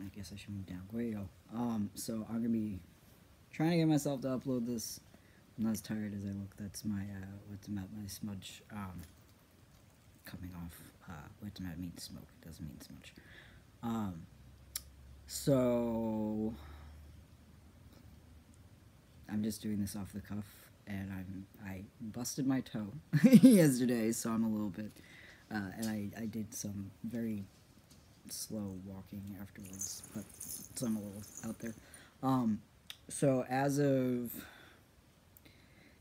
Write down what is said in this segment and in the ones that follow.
I guess I should move down. Where you go? So I'm gonna be trying to get myself to upload this. I'm not as tired as I look. That's my my smudge coming off. Wetsuweten means smoke. It doesn't mean smudge. So I'm just doing this off the cuff, and I busted my toe yesterday, so I'm a little bit, and I did some very slow walking afterwards, but so I'm a little out there. So as of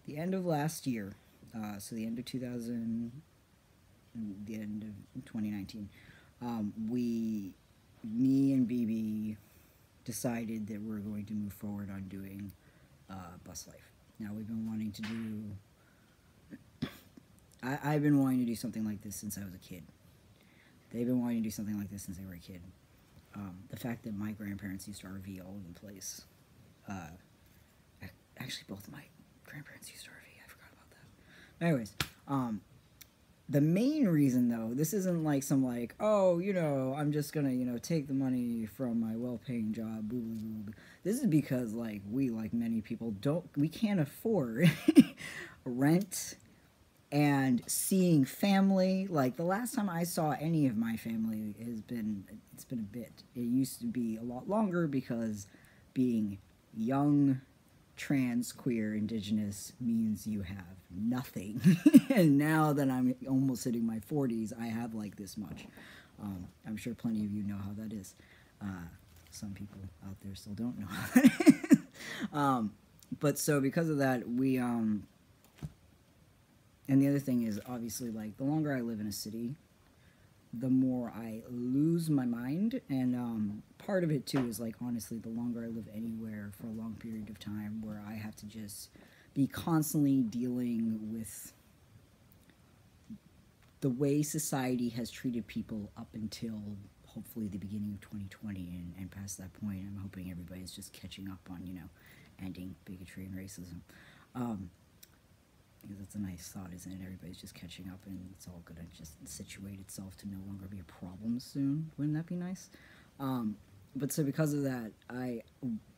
the end of last year, so the end of 2019, me and BB decided that we're going to move forward on doing bus life. Now we've been wanting to do, I've been wanting to do something like this since I was a kid. They've been wanting to do something like this since they were a kid. The fact that my grandparents used to RV all over the place. Actually, both my grandparents used to RV. I forgot about that. Anyways, the main reason, though, this isn't like some like, oh, you know, I'm just gonna, you know, take the money from my well-paying job. Boo, boo, boo. This is because, like, we, like many people, we can't afford rent and seeing family. Like, the last time I saw any of my family it's been a bit. It used to be a lot longer because being young, trans, queer, indigenous means you have nothing. And now that I'm almost hitting my 40s, I have like this much. I'm sure plenty of you know how that is. Some people out there still don't know how that is. But so because of that, we and the other thing is, obviously, like, the longer I live in a city, the more I lose my mind. And part of it, too, is, like, honestly, the longer I live anywhere for a long period of time where I have to just be constantly dealing with the way society has treated people up until, hopefully, the beginning of 2020. And past that point, I'm hoping everybody's just catching up on, you know, ending bigotry and racism. Because that's a nice thought, isn't it? Everybody's just catching up, and it's all going to just situate itself to no longer be a problem soon. Wouldn't that be nice? But so because of that,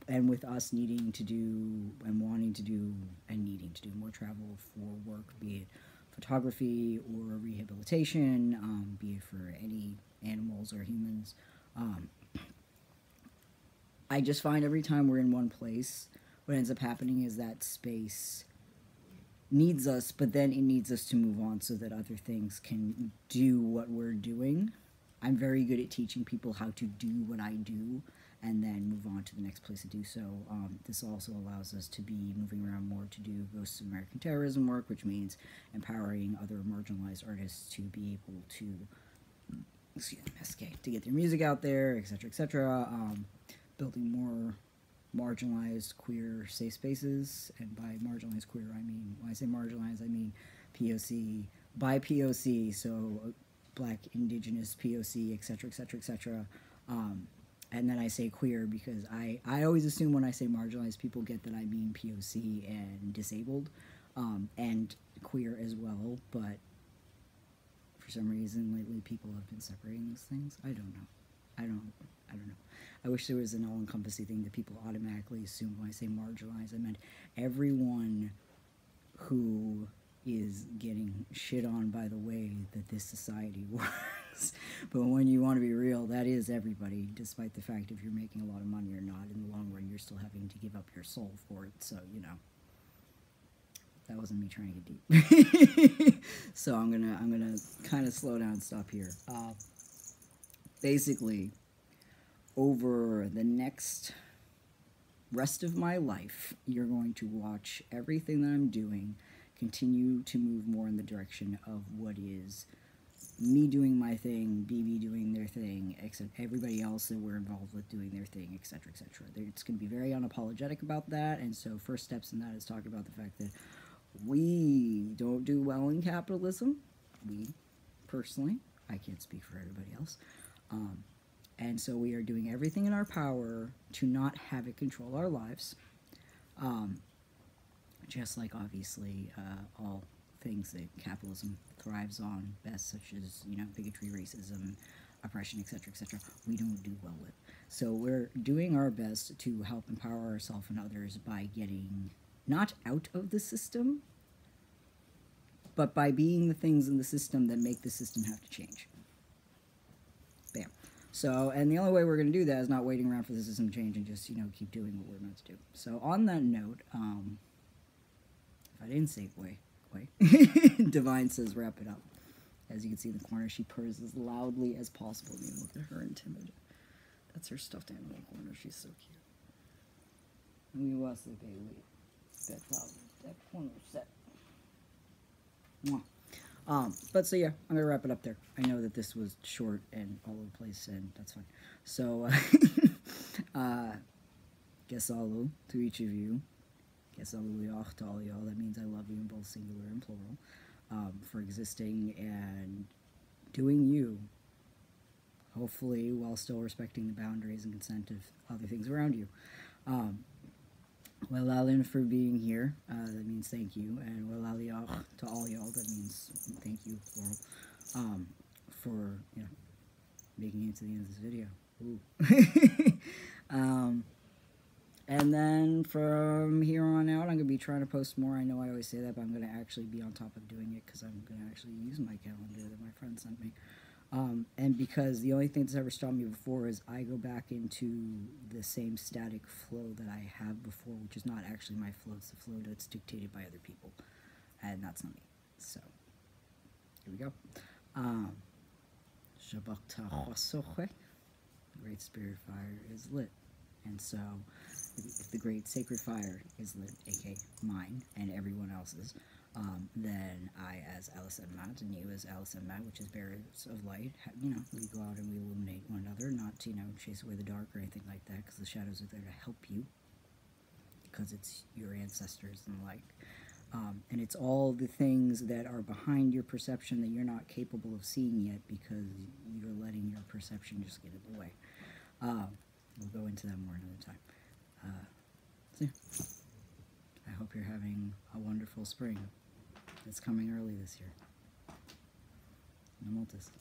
and with us needing to do, and wanting to do, and needing to do more travel for work, be it photography or rehabilitation, be it for any animals or humans, I just find every time we're in one place, what ends up happening is that space needs us, but then it needs us to move on so that other things can do what we're doing. I'm very good at teaching people how to do what I do and then move on to the next place to do so. This also allows us to be moving around more to do Ghosts of American Terrorism work, which means empowering other marginalized artists to be able to, to get their music out there, etc., etc., building more marginalized queer safe spaces. And by marginalized queer, I mean, when I say marginalized, I mean POC, by POC, so Black, Indigenous, POC, etc., etc., etc. And then I say queer because I always assume when I say marginalized, people get that I mean POC and disabled, and queer as well, but for some reason lately people have been separating those things. I don't know. I don't know. I wish there was an all-encompassing thing that people automatically assume when I say marginalized. I meant everyone who is getting shit on by the way that this society works. But when you want to be real, that is everybody, despite the fact if you're making a lot of money or not. In the long run, you're still having to give up your soul for it. So, you know, that wasn't me trying to get deep. So I'm gonna kind of slow down and stop here. Basically, over the next rest of my life, you're going to watch everything that I'm doing continue to move more in the direction of what is me doing my thing, BB doing their thing, except everybody else that we're involved with doing their thing, etc., etc. It's going to be very unapologetic about that, and so first steps in that is talking about the fact that we don't do well in capitalism. We, personally, I can't speak for everybody else. And so we are doing everything in our power to not have it control our lives. Just like, obviously, all things that capitalism thrives on best, such as, you know, bigotry, racism, oppression, etc., we don't do well with. So we're doing our best to help empower ourselves and others by getting not out of the system, but by being the things in the system that make the system have to change. Bam. So, and the only way we're going to do that is not waiting around for the system to change and just, you know, keep doing what we're meant to do. So on that note, if I didn't say way, Divine says wrap it up. As you can see in the corner, she purrs as loudly as possible. You know, look at her and timid. That's her stuffed animal in the corner. She's so cute. We was the baby. That corner set. But so yeah, I'm gonna wrap it up there. I know that this was short and all over the place, and that's fine. So, Gesalu to each of you. Gesalu to all y'all. That means I love you in both singular and plural. For existing and doing you, hopefully while still respecting the boundaries and consent of other things around you. Welalin for being here, that means thank you, and Welaliach to all y'all, that means thank you, plural, for, you know, making it to the end of this video. Ooh. And then from here on out, I'm going to be trying to post more. I know I always say that, but I'm going to actually be on top of doing it because I'm going to actually use my calendar that my friend sent me. And because the only thing that's ever stopped me before is I go back into the same static flow that I have before, which is not actually my flow. It's the flow that's dictated by other people. And that's not me. So, here we go. The Great Spirit Fire is lit. And so, if the Great Sacred Fire is lit, aka mine and everyone else's, then I, as Alison Matt, and you as Alison Matt, which is bearers of light, you know, we go out and we illuminate one another, not to, you know, chase away the dark or anything like that, because the shadows are there to help you, because it's your ancestors and the like. And it's all the things that are behind your perception that you're not capable of seeing yet, because you're letting your perception just get in the way. We'll go into that more another time. So yeah. I hope you're having a wonderful spring. It's coming early this year. Namoltis.